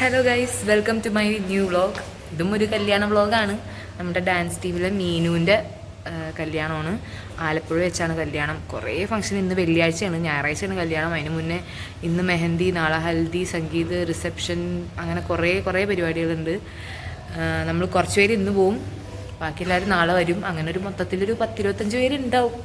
Hello guys, welcome to my new vlog. ഇതും ഒരു കല്യാണ വ്ളോഗാണ്. നമ്മുടെ ഡാൻസ് ടീമിലെ മീനുവിൻ്റെ കല്യാണമാണ്. ആലപ്പുഴ വെച്ചാണ് കല്യാണം. കുറേ ഫംഗ്ഷൻ. ഇന്ന് വെള്ളിയാഴ്ചയാണ്, ഞായറാഴ്ചയാണ് കല്യാണം. അതിന് മുന്നേ ഇന്ന് മെഹന്തി, നാളെ ഹൽദി, സംഗീത്, റിസപ്ഷൻ, അങ്ങനെ കുറേ പരിപാടികളുണ്ട്. നമ്മൾ കുറച്ച് പേര് ഇന്ന് പോവും, ബാക്കി എല്ലാവരും നാളെ വരും. അങ്ങനെ ഒരു മൊത്തത്തിലൊരു 10-25 പേരുണ്ടാവും.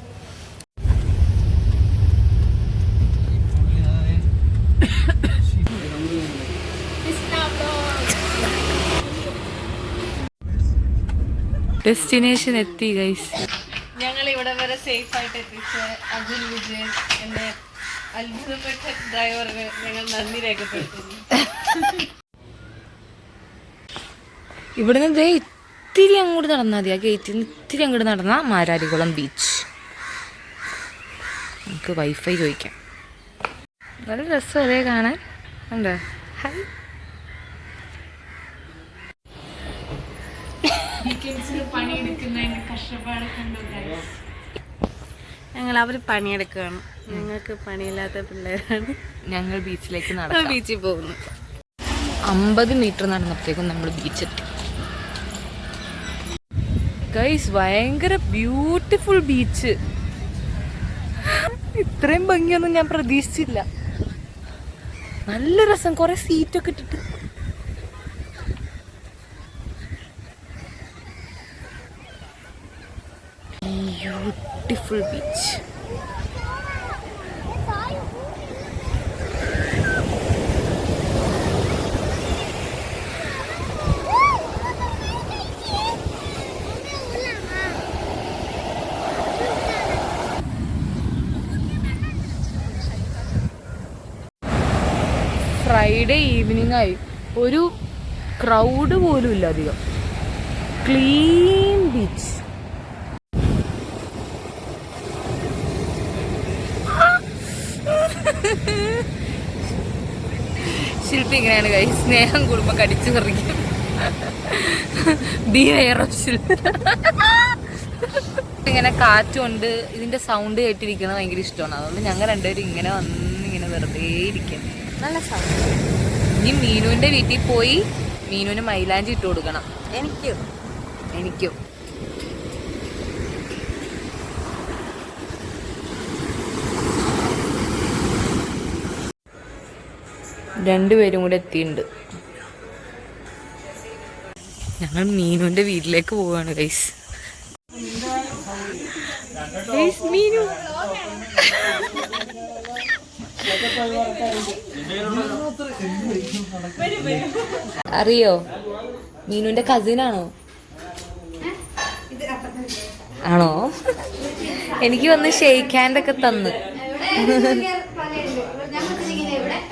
ഡെസ്റ്റിനേഷൻ എത്തി ഗൈസ്. ഞങ്ങൾ ഇവിടെ വരെ സേഫ് ആയിട്ട് എത്തിച്ച അഖിൽ വിജയൻ എന്റെ അത്ഭുതപ്പെട്ട ഡ്രൈവറിന് ഞങ്ങൾ നന്ദി രേഖപ്പെടുത്തുന്നു. ഇവിടുന്ന് ഇത്തിരി അങ്ങോട്ട് നടന്നാൽ മതി. ആ ഗേറ്റിൽ നിന്ന് ഇത്തിരി അങ്ങോട്ട് നടന്നാൽ മാരാരികുളം ബീച്ച്. നമുക്ക് വൈഫൈ ചോദിക്കാം. നല്ല രസം അതേ കാണാൻ. ഉണ്ടോ? ഹായ്. ഞങ്ങൾ അവർ പണിയെടുക്കുകയാണ്. ഞങ്ങൾക്ക് പണിയില്ലാത്ത പിള്ളേരാണ്. ഞങ്ങൾ ബീച്ചിലേക്ക് നടക്കാം. ബീച്ചിൽ പോകുന്നു. 50 മീറ്റർ നടന്നപ്പോഴത്തേക്കും നമ്മൾ ബീച്ചെത്തി ഗൈസ്. ഭയങ്കര ബ്യൂട്ടിഫുൾ ബീച്ച്. ഇത്രയും ഭംഗിയൊന്നും ഞാൻ പ്രതീക്ഷിച്ചില്ല. നല്ല രസം. കുറെ സീറ്റൊക്കെ ഇട്ടിട്ട് ബ്യൂട്ടിഫുൾ ബീച്ച്. ഫ്രൈഡേ ഈവനിങ് ആയി. ഒരു ക്രൗഡ് പോലും ഇല്ല അധികം. Clean beach. ശില്പി ഇങ്ങനെയാണ് കൈ. സ്നേഹം കുടുംബം കടിച്ചു പറിക്കും. ഇങ്ങനെ കാറ്റുണ്ട്. ഇതിന്റെ സൗണ്ട് കേട്ടിരിക്കുന്നത് ഭയങ്കര ഇഷ്ടമാണ്. അതുകൊണ്ട് ഞങ്ങൾ രണ്ടുപേരും ഇങ്ങനെ ഇങ്ങനെ വെറുതെ ഇരിക്കും. നല്ല സൗണ്ട്. ഇനി മീനുവിന്റെ വീട്ടിൽ പോയി മീനുവിന് മൈലാഞ്ചി ഇട്ട് കൊടുക്കണം. എനിക്കും രണ്ടുപേരും കൂടെ എത്തിയിട്ടുണ്ട്. ഞങ്ങൾ മീനുവിന്റെ വീട്ടിലേക്ക് പോവാണ് ഗൈസ്. മീനു അറിയോ? മീനുവിന്റെ കസിനാണോ? ആണോ? എനിക്ക് വന്ന് ഷെയ്ക്ക് ഹാൻഡ് ഒക്കെ തന്ന്.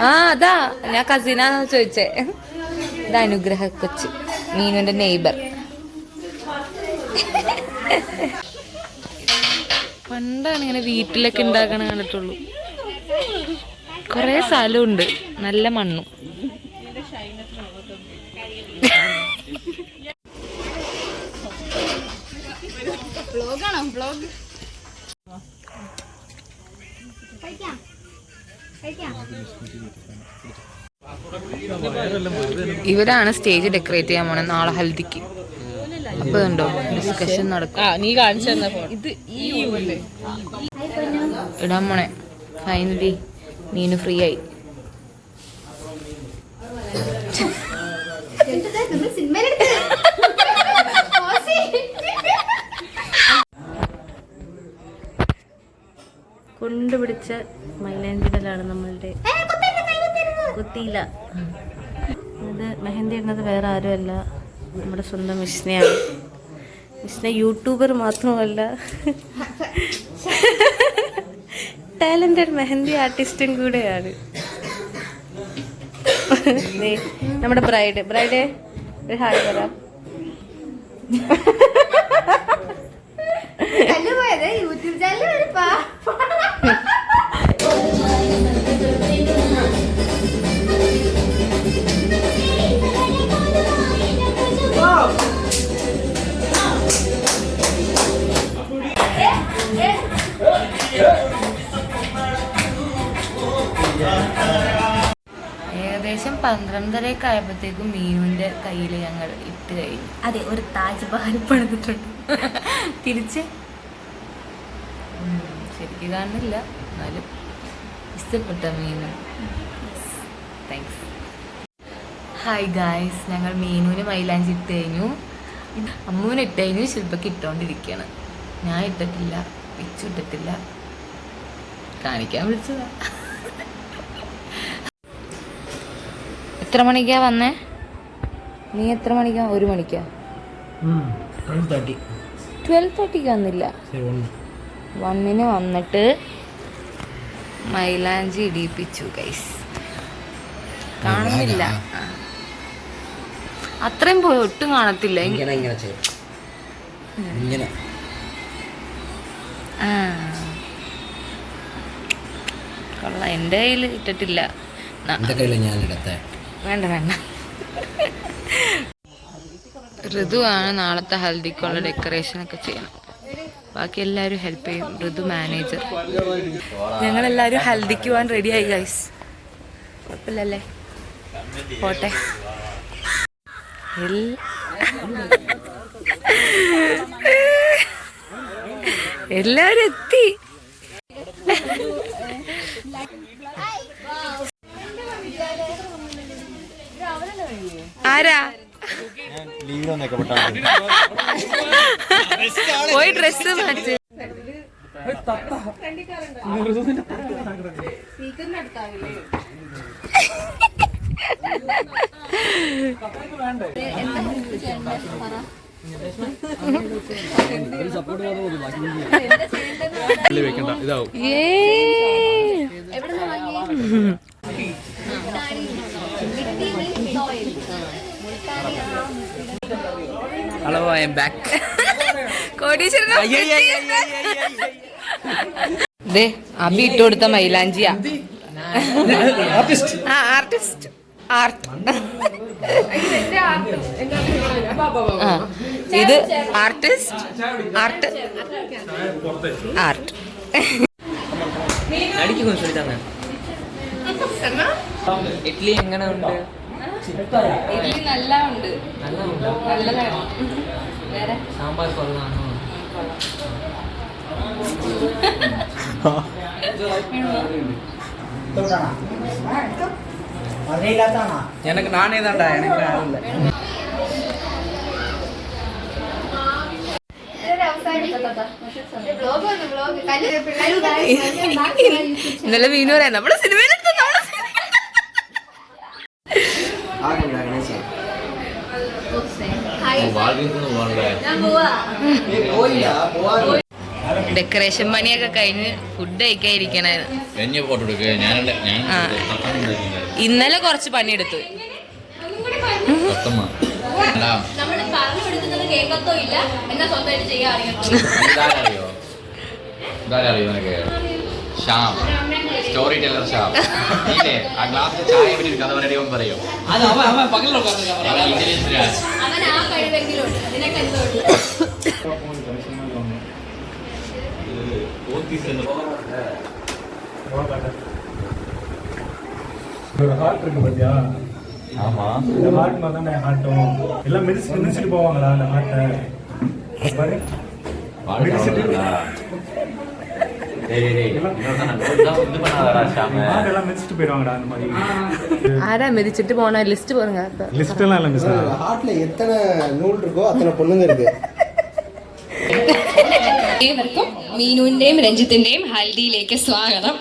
ആ അതാ ഞാൻ കസിനാന്ന് ചോദിച്ചേ. ഇത് അനുഗ്രഹ കൊച്ച്, മീനുവിന്റെ നെയ്ബർ. പണ്ടാണ് ഇങ്ങനെ വീട്ടിലൊക്കെ ഉണ്ടാക്കണ കണ്ടിട്ടുള്ളൂ. കൊറേ സ്ഥലമുണ്ട്, നല്ല മണ്ണും. ഇവരാണ് സ്റ്റേജ് ഡെക്കറേറ്റ് ചെയ്യാൻ പോണേ നാളെ ഹൽദിക്ക്. അപ്പൊ ഉണ്ടോ ഡിസ്കഷൻ നടക്കും. നീ കാണിച്ചു ഇത് ഇടാൻ പോണേ. ഫൈനലി മീനു ഫ്രീ ആയി. കൊണ്ടുപിടിച്ച മൈലാഞ്ചിടലാണ് നമ്മളുടെ. കുത്തിയില്ല. ഇത് മെഹന്തി ഇടുന്നത് വേറെ ആരുമല്ല, നമ്മുടെ സ്വന്തം വിഷ്ണയാണ്. വിഷ്ണ യൂട്യൂബർ മാത്രമല്ല, ടാലന്റഡ് മെഹന്തി ആർട്ടിസ്റ്റും കൂടെയാണ്. നമ്മുടെ ബ്രൈഡ് ഒരു ഹായ് പറ. യൂട്യൂബ് ചാനൽ ഏകദേശം 12:30 ആയപ്പോഴത്തേക്കും മീനുവിൻ്റെ കയ്യിൽ ഞങ്ങൾ ഇട്ട് കഴിഞ്ഞു. അതെ, ഒരു താജ്മഹൽ പണിതിട്ടുണ്ട്. തിരിച്ച് ശരിക്കും കാണുന്നില്ല, എന്നാലും ഇഷ്ടപ്പെട്ട മീനു. താങ്ക്സ്. ഹായ് ഗായ്സ്, ഞങ്ങൾ മീനുവിന് മൈലാഞ്ചി ഇട്ട് കഴിഞ്ഞു. അമ്മൂന് ഇട്ട് കഴിഞ്ഞു, ശില്പക്ക് ഇട്ടുകൊണ്ടിരിക്കുകയാണ്. ഞാൻ ഇട്ടിട്ടില്ല, പിച്ചു ഇട്ടിട്ടില്ല, കാണിക്കാൻ വിളിച്ചതാ. എത്ര മണിക്കാ വന്നേ നീ? എത്ര മണിക്കാ? 1 മണിക്കാ? 12:30 വന്നില്ല. 1-ന് വന്നിട്ട് മൈലാഞ്ചി ഇടിപ്പിച്ചു ഗൈസ്. കാണുന്നില്ല, അത്രയും പോയി ഒട്ടും കാണത്തില്ല. കൊള്ളാം. എൻ്റെ കയ്യിൽ ഇട്ടിട്ടില്ല. വേണ്ട വേണ്ട. ഋതുവാണ് നാളത്തെ ഹൽദിക്കുള്ള ഡെക്കറേഷൻ ഒക്കെ ചെയ്യണം. ബാക്കി എല്ലാവരും ഹെൽപ്പ് ചെയ്യും. ഋതു മാനേജർ. ഞങ്ങളെല്ലാവരും ഹൽദിക്ക് പോകാൻ റെഡിയായി ഗൈസ്. കുഴപ്പമില്ലല്ലേ? പോട്ടെ. എല്ലാവരും എത്തി. ആരാ പോയി ഡ്രസ് മാറ്റി? Hello, I am back. ദേ അബി ഇട്ട് കൊടുത്ത മൈലാഞ്ചിയാ. Artist art. ഇത് ആർട്ടിസ്റ്റ് ആർട്ട് ആർട്ട്. ഇഡ്ലി എങ്ങനെ ഉണ്ട്? ഇഡ്ലി നല്ല ഉണ്ട്. നല്ലതാണ്. വേറെ സാമ്പാർ കൊള്ളാണോ? எனக்கு நானே தான்டா, எனக்கு யாரும் இல்லை. ഇന്നലെ മീനു പറയാം നമ്മുടെ സിനിമയിൽ ഡെക്കറേഷൻ പണിയൊക്കെ കഴിഞ്ഞ് ഫുഡ് കഴിക്കാതിരിക്കണായിരുന്നു. ഇന്നലെ കുറച്ച് പണിയെടുത്തു. Story teller sham. ആ ഗ്ലാസ്സിൽ ചായ പറ്റി കഥ പറയാൻ പറയോ? ஹார்ட் இருக்கு பாத்தியா? ஆமா, இந்த ஹார்ட் மாதிரி தான் ஹார்ட்டும் எல்லாம் மிதிச்சிட்டு போவாங்களா அந்த ஹார்ட்டை? பாரு ആരാ മെതിച്ചിട്ട് പോണ ലിസ്റ്റ് പോറുங்க. லிஸ்ட் எல்லாம் இல்ல மிஸ். ஹார்ட்ல எத்தனை நூல் இருக்கோ அத்தனை பொண்ணுங்க இருக்கு. ഏവർക്കും മീനുവിന്റെയും രഞ്ജിത്തിന്റെയും ഹൽദിയിലേക്ക് സ്വാഗതം.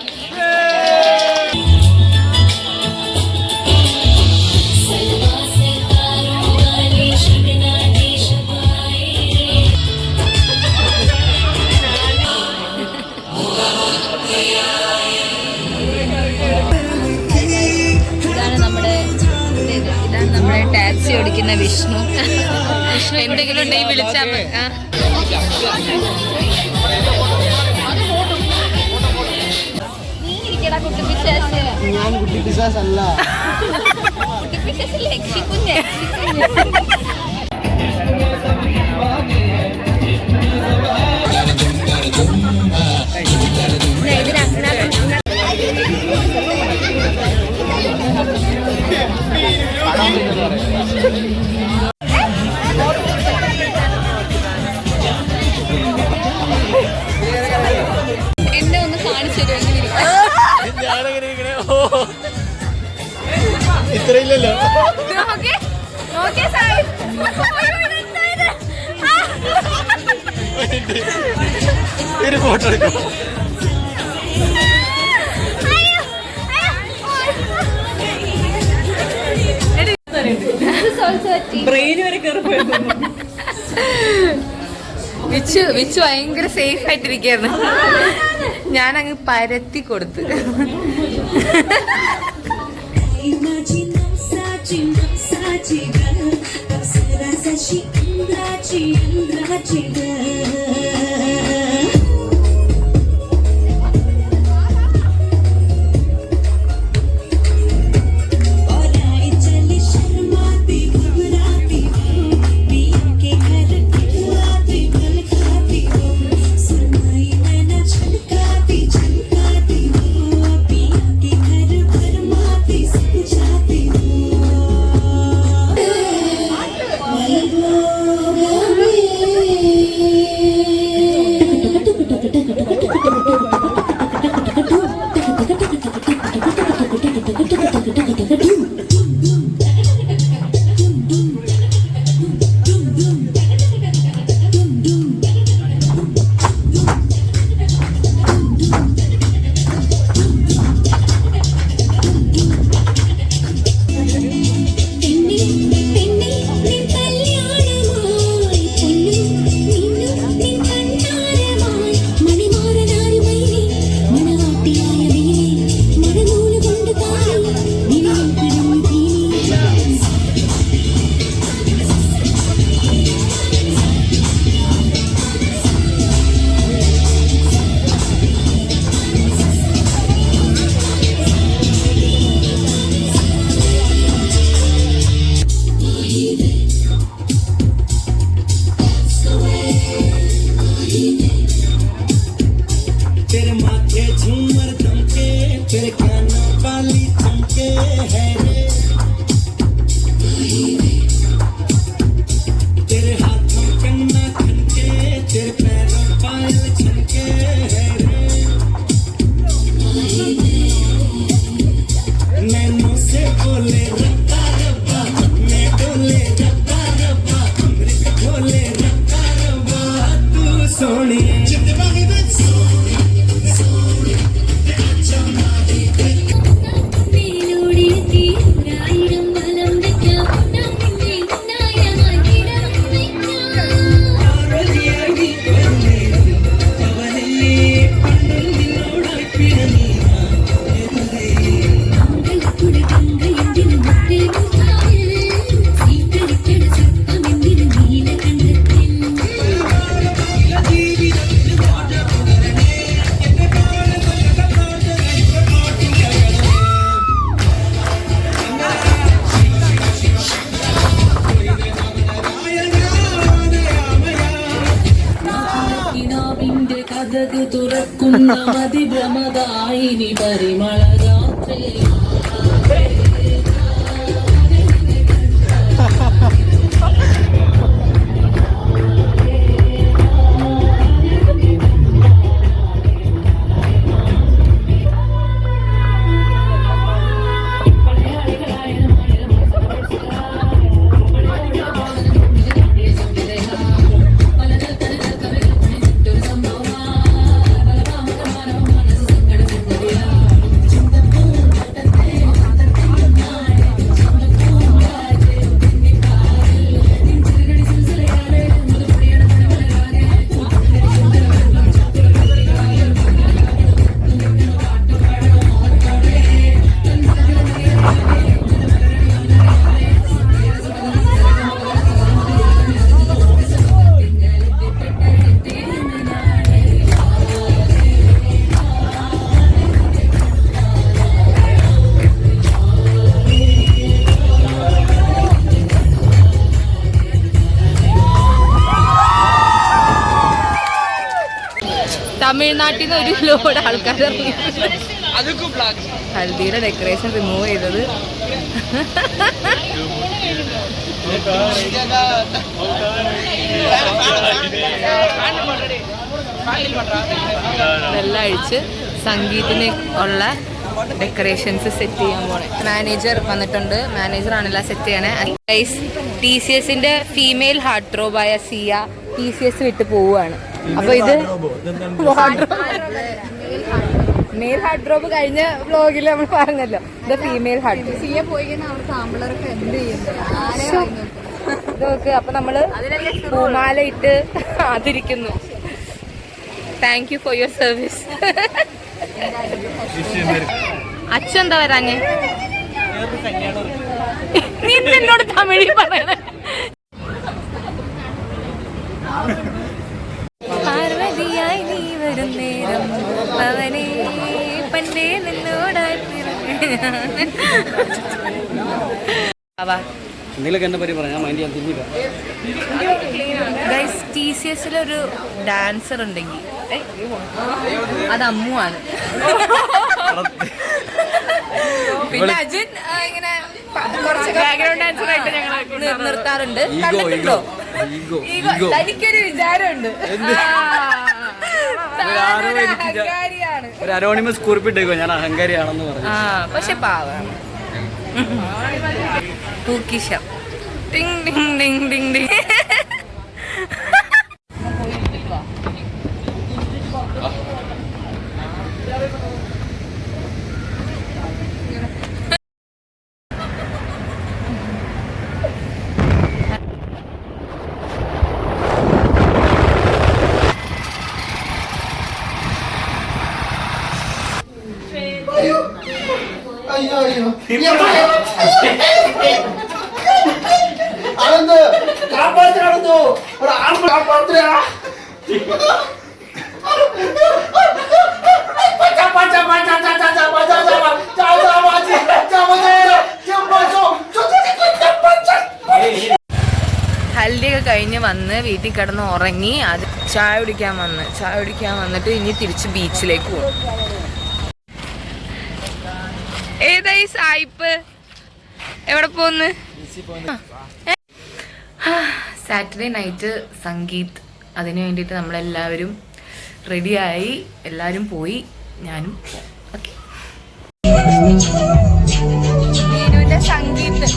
ഇതാണ് നമ്മുടെ ടാക്സി ഓടിക്കുന്ന വിഷ്ണു. എന്തെങ്കിലും ഉണ്ടെങ്കിൽ വിളിച്ചാൽ മതി. ഞാൻ കുട്ടി പിശാച് അല്ല. എന്നെ ഒന്ന് കാണിച്ചു തരുമോ? ഇത്രയില്ലല്ലോ. ഒരു ഫോട്ടോ എടുക്കും. വിച്ചു ഭയങ്കര സേഫ് ആയിട്ടിരിക്കുകയാണ്. ഞാനങ്ങ് പരത്തി കൊടുത്ത്. തുറക്കുന്ന മതിഭ്രമദായിനി പരിമള രാത്രി തമിഴ്നാട്ടിൽ നിന്ന് ഒരു ലോഡ് ആൾക്കാർ ഹൽദിയുടെ ഡെക്കറേഷൻ റിമൂവ് ചെയ്തത് ഇതെല്ലാം അഴിച്ച് സംഗീതത്തിന് ഉള്ള ഡെക്കറേഷൻസ് സെറ്റ് ചെയ്യാൻ പോണേ. മാനേജർ വന്നിട്ടുണ്ട്. മാനേജറാണെല്ലാം സെറ്റ് ചെയ്യണേ. TCSന്റെ ഫീമെയിൽ ഹാർട്ട് റോബായ സിയ TCS വിട്ട് പോവുകയാണ്. അപ്പൊ ഇത് മെയിൽ ഹാർട്ട് ഡ്രോപ്പ് കഴിഞ്ഞ വ്ലോഗിൽ നമ്മൾ പറഞ്ഞല്ലോ. ഇത് ഫീമെയിൽ ഹാർട്ട്. സിയ പോയി കഴിഞ്ഞാൽ അവർക്ക് ആമ്പിളർക്ക് എന്ത് ചെയ്യുന്നു? ഇതൊക്കെ അപ്പൊ നമ്മള് പൂമാല ഇട്ട് ആദരിക്കുന്നു. Thank you for your service. അച്ഛൻ എന്താ വരാഞ്ഞ്? നീ എന്നോട് തമിഴിൽ പറയണേ. പാർവതിയായി നീ വരും നേരം അവനെ പണ്ടേ നിന്നോടായി എന്തെങ്കിലുമൊക്കെ എന്നെ പറ്റി പറയാം. ഞാൻ മൈൻഡ് ചെയ്യാൻ തിരിഞ്ഞില്ല. ഗൈസ്, TCSലൊരു ഡാൻസർ ഉണ്ടെങ്കിൽ അത് അമ്മുവാണ്. പിന്നെ അജിൻ ഇങ്ങനെ കുറച്ച് ബാക്ക്ഗ്രൗണ്ട് ഡാൻസർ ആയിട്ട് ഞങ്ങൾ നിർത്താറുണ്ട്. കണ്ടിട്ടുണ്ടോ? തനിക്കൊരു വിചാരമുണ്ട്. ഒരു അനോണിമസ് കുറിപ്പിട്ടേക്കോ ഞാൻ അഹങ്കാരിയാണെന്ന് പറഞ്ഞു. പക്ഷെ പാവാണ്. പൂക്കിഷം ടിങ് ടിങ് ടിങ് ടിങ് ടിങ്. ഹൽദിയൊക്കെ കഴിഞ്ഞ് വന്ന് വീട്ടിൽ കിടന്ന് ഉറങ്ങി. അത് ചായ കുടിക്കാൻ വന്നിട്ട് ഇനി തിരിച്ച് ബീച്ചിലേക്ക് പോകും. ഏതായി സായിപ്പ്? എവിടെ പോന്ന്? Saturday night sangeet. അതിന് വേണ്ടിയിട്ട് നമ്മളെല്ലാവരും റെഡിയായി. എല്ലാവരും പോയി, ഞാനും ഓക്കെ. മീനുവിൻ്റെ സംഗീത്.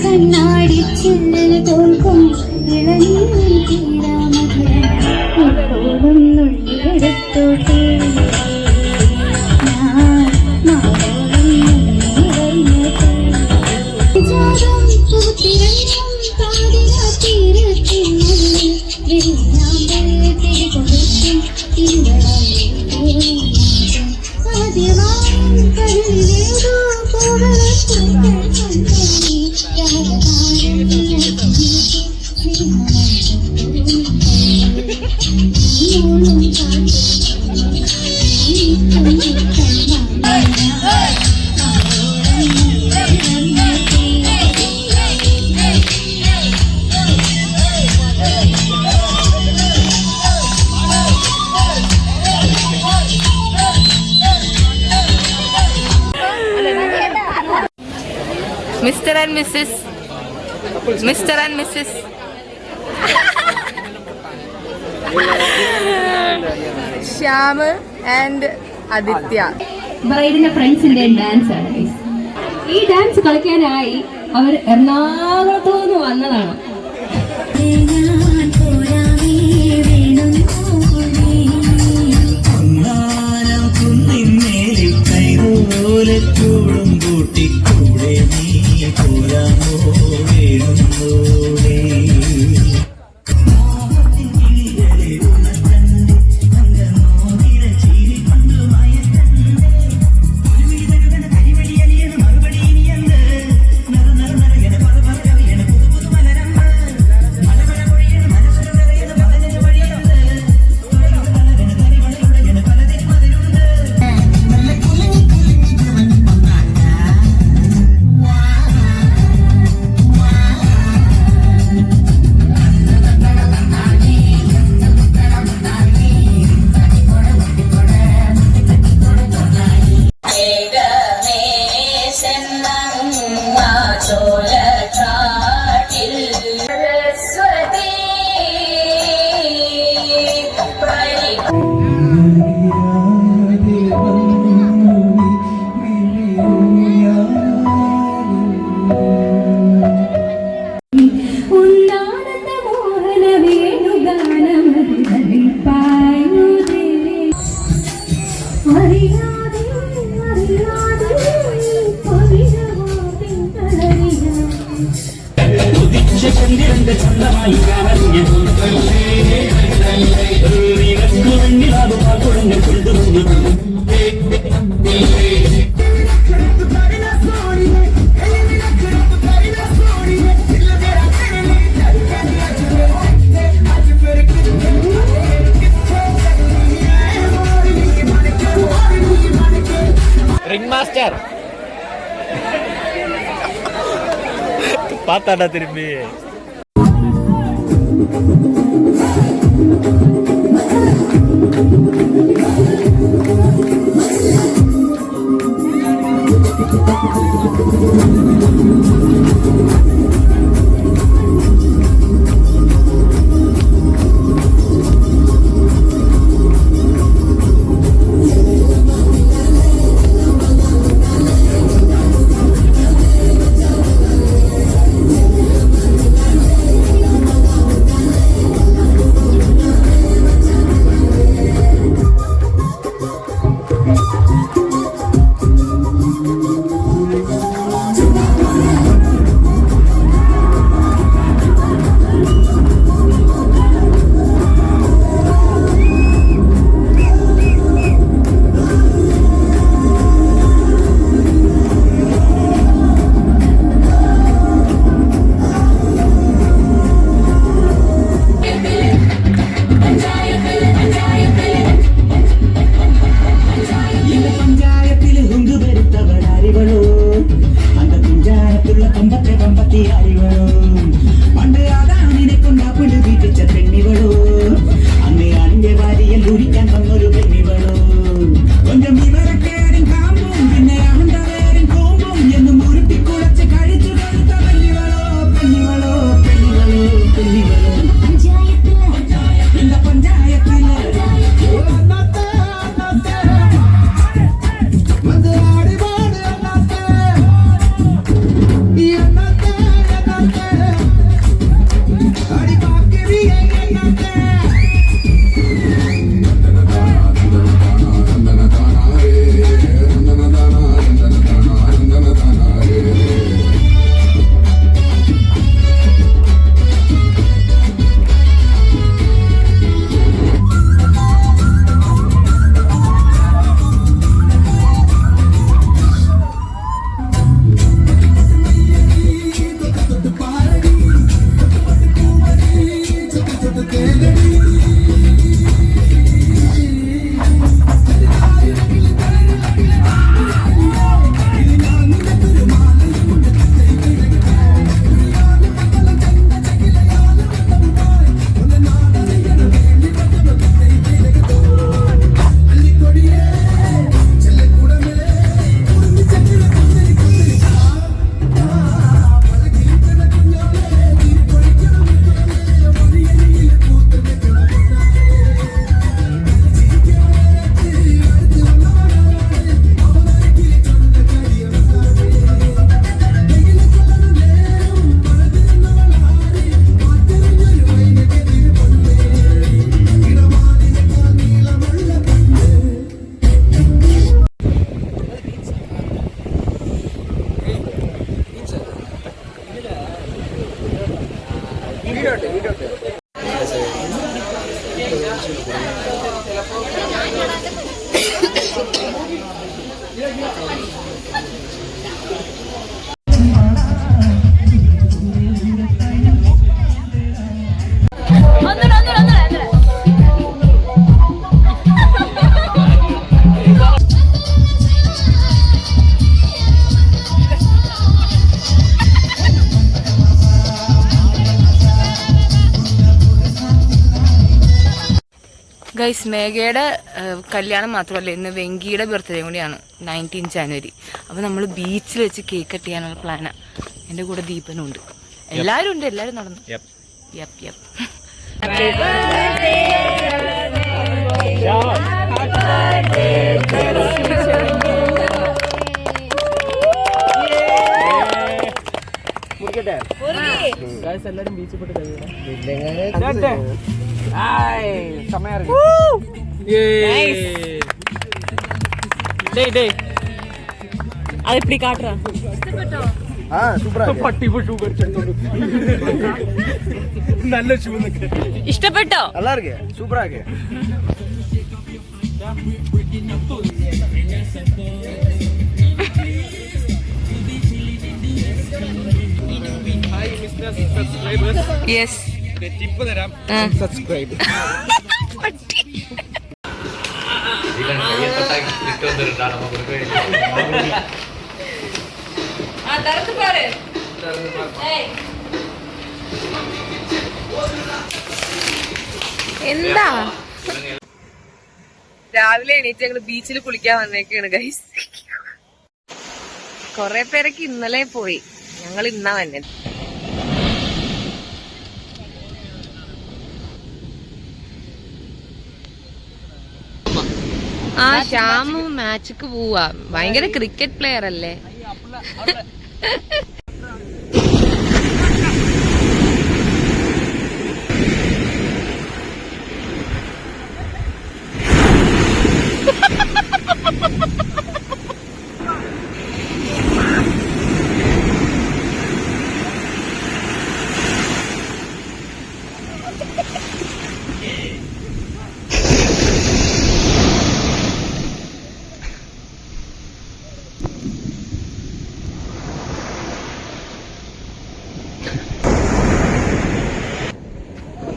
കണ്ണാടി ചിന്നൽ തോൽക്കും ഇളനീരിൽ തീരാമധുരം ഇപ്പോഴും നുള്ളിയെടുത്തോട്ടെ Mr. and Mrs. Mr. and Mrs. Shyam and Aditya. ബ്രൈഡിന്റെ ഫ്രണ്ട്സിന്റെ ഡാൻസ് ആണ്. ഈ ഡാൻസ് കളിക്കാനായി അവർ എറണാകുളത്തു നിന്ന് വന്നതാണ്. Mr. ചോലക്കാട്ടിൽ സ്വരത്തേ ഉന്നാനന്ദ മോഹന വേണുഗാനമതിൽ പായുതേ അറിയാതെ അറിയാതെ പവിഴവാതിൻ തളരിയ ചന്ദ്രന്റെ ചന്തമായി കാണറിഞ്ഞ കൊണ്ടുവന്നു റിംഗ് മാസ്റ്റർ பார்த்தாடா திரும்பி ഗൈസ്, മേഘയുടെ കല്യാണം മാത്രമല്ല, ഇന്ന് വെങ്കിയുടെ ബർത്ത്ഡേ കൂടിയാണ്, 19 ജാനുവരി. അപ്പോൾ നമ്മൾ ബീച്ചിൽ വെച്ച് കേക്ക് കട്ട് ചെയ്യാനുള്ള പ്ലാനാണ്. എൻ്റെ കൂടെ ദീപനും ഉണ്ട്. എല്ലാവരും ഉണ്ട്, എല്ലാവരും നടന്നു. Yup yup. എല്ലാരും ബീച്ചിൽ പോയിട്ട് അതെപ്പി കാട്ടുറാ നല്ല ഷൂ ഇഷ്ടപ്പെട്ടോ? நல்லா இருக்கு சூப்பரா இருக்கு. യെസ് ടിപ്പ് തരാം. സബ്സ്ക്രൈബ്. എന്താ രാവിലെ എണീറ്റ് ഞങ്ങള് ബീച്ചിൽ കുളിക്കാൻ വന്നേക്കാണ് ഗൈസ്. കൊറേ പേരൊക്കെ ഇന്നലെ പോയി, ഞങ്ങൾ ഇന്നാ വന്നത്. ആ ശ്യാമു മാച്ചിക്ക് പോവാ, ഭയങ്കര ക്രിക്കറ്റ് പ്ലെയർ അല്ലേ.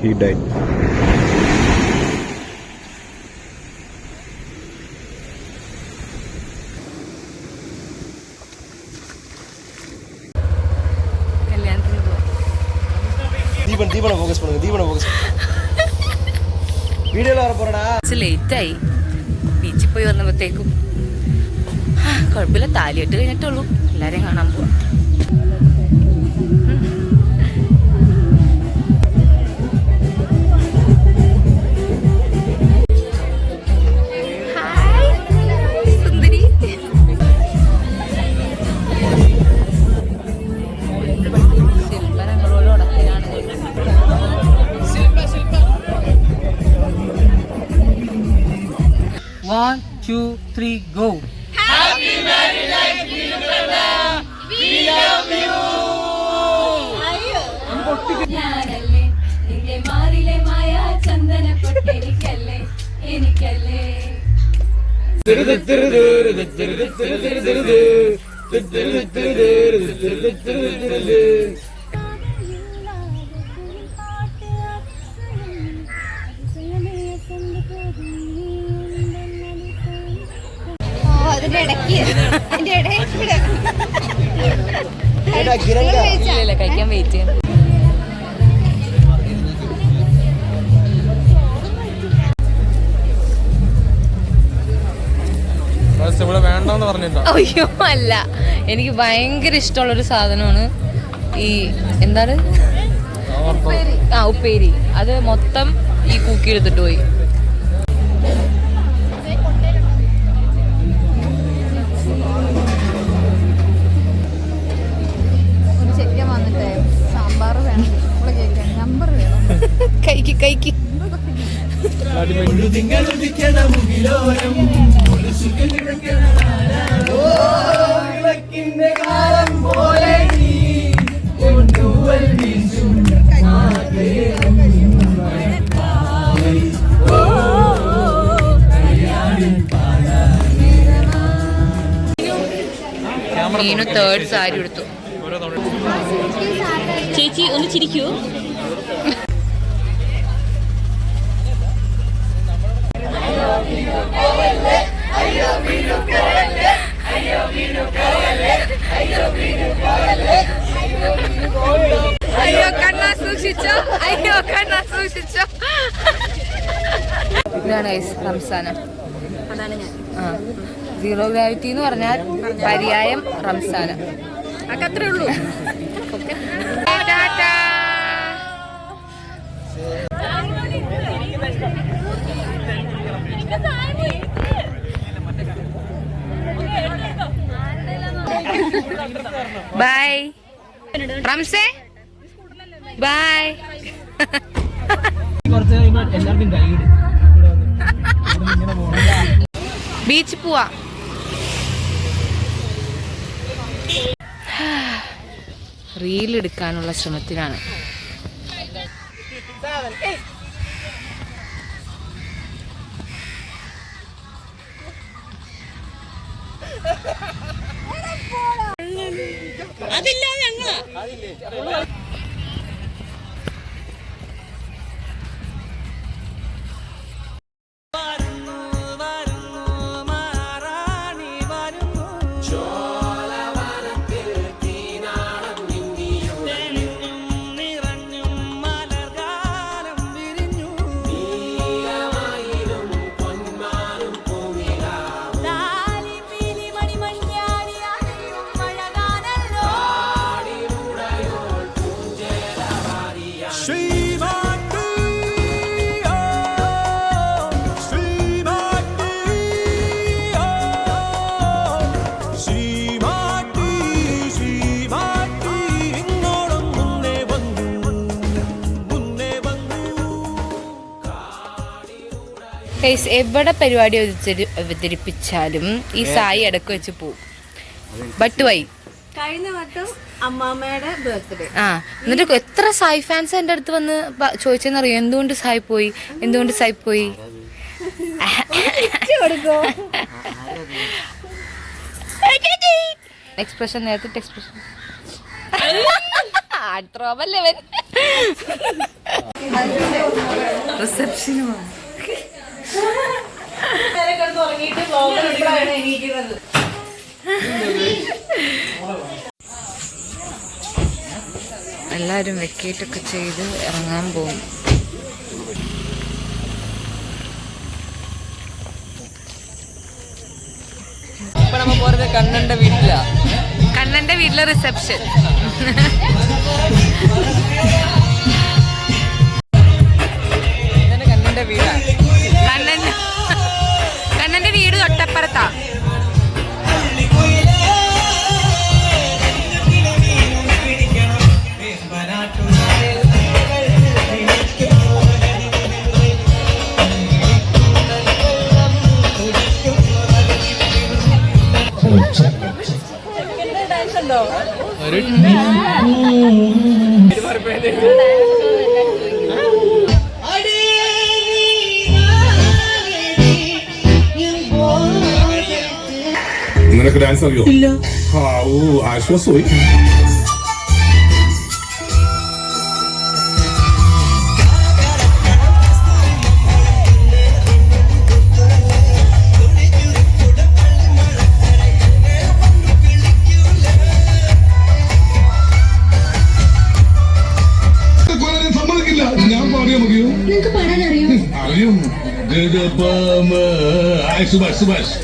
He died. കല്യാണത്തിന് പോവാ. தீபனை ஃபோக்கஸ் பண்ணுங்க. വീഡിയോയിൽ വர പോறடா. ലേറ്റായി ബീച്ചിൽ പോയി വന്നപ്പോഴത്തേക്കും. കുഴപ്പമില്ല, താലിയിട്ട് കഴിഞ്ഞിട്ടുള്ളൂ. എല്ലാരെയും കാണാൻ പോവാ. One, two, three, go. Happy married life, we love you. ഞാനല്ലേ നിന്റെ മാറിലെ മായ ചന്ദന പൊട്ടെനിക്കല്ലേ എനിക്കല്ലേ. അതിന്റെ ഇടയ്ക്ക് ഇല്ല, കഴിക്കാൻ വെയിറ്റ് ചെയ്യാം. വേണ്ടെന്ന് പറഞ്ഞിട്ടുണ്ടോ? അയ്യോ അല്ല, എനിക്ക് ഭയങ്കര ഇഷ്ടമുള്ളൊരു സാധനമാണ് ഈ എന്താണ് ഉപ്പേരി. അത് മൊത്തം ഈ കുക്കി എടുത്തിട്ട് പോയി. സാമ്പാർ വേണം, നമ്പർ വേണം. കൈക്ക് മീനു തേർഡ് സാരി എടുത്തു. ചേച്ചി ഒന്ന് ചിരിക്കൂ. അയ്യോ കണ്ണാ സൂക്ഷിച്ചോ, അയ്യോ കണ്ണാ സൂക്ഷിച്ചോ. ഇതാണ് റംസാന. അതാണ് ഞാൻ. സീറോ ഗ്രാവിറ്റി എന്ന് പറഞ്ഞാൽ പര്യായം റംസാന. അത്രേ ഉള്ളൂ. Bye Ramse, bye. ബീച്ച് പോവാ. റീൽ എടുക്കാനുള്ള ശ്രമത്തിലാണ്. അതില്ല ഞങ്ങള് എവിടെ പരിപാടി അവതരിപ്പിച്ചാലും ഈ സായി ഇടക്ക് വെച്ച് പോവും. But why? കഴിഞ്ഞ വട്ടം അമ്മാമ്മയുടെ ബർത്ത്ഡേ. എന്നിട്ട് എത്ര സായി ഫാൻസ് എൻ്റെ അടുത്ത് വന്ന് ചോദിച്ചെന്നറിയോ, എന്തുകൊണ്ട് സായി പോയി, എന്തുകൊണ്ട് സായി പോയി. എക്സ്പ്രഷൻ, നേരത്തെ എക്സ്പ്രഷൻ. റിസപ്ഷനുമാണ്. എല്ലാവരും വെക്കേറ്റൊക്കെ ചെയ്ത് ഇറങ്ങാൻ പോകും. ഇപ്പൊ നമ്മ പോறது കണ്ണന്റെ വീട്ടിലാ. കണ്ണന്റെ വീട്ടിലെ റിസപ്ഷൻ. കണ്ണന്റെ വീടാ. കണ്ണന്റെ വീട് തൊട്ടപ്പുറത്താ. നിനക്ക് ഡാൻസ് അറിയോ? ഇല്ല. ആശ്വാസമായി. സമ്മതിക്കില്ല. ഞാൻ പാടിയാ മതിയോ? അറിയും. സുഭാഷ് സുഭാഷ്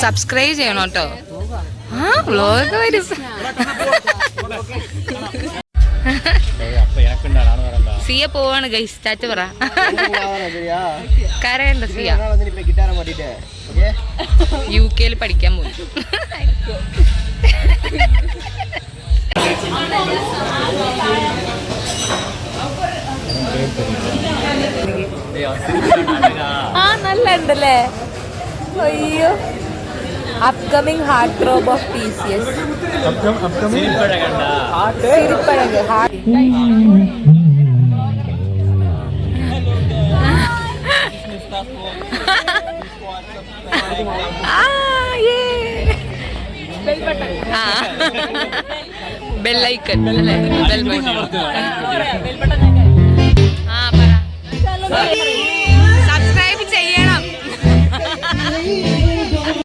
സബ്സ്ക്രൈബ് ചെയ്യണം കേട്ടോ. വ്ലോഗ് വരും. സിയ പോവാണ് ഗൈസ്. സ്റ്റാറ്റ് പറ. കരയണ്ട സിയ. UK പഠിക്കാൻ പോയി. ആ നല്ല ഉണ്ടല്ലേ. അയ്യോ upcoming heart drop of TCS. സിരിപ്പഴക് ബെല്ലൈക്കൺ അല്ലേ? Bell button. ആ പറ.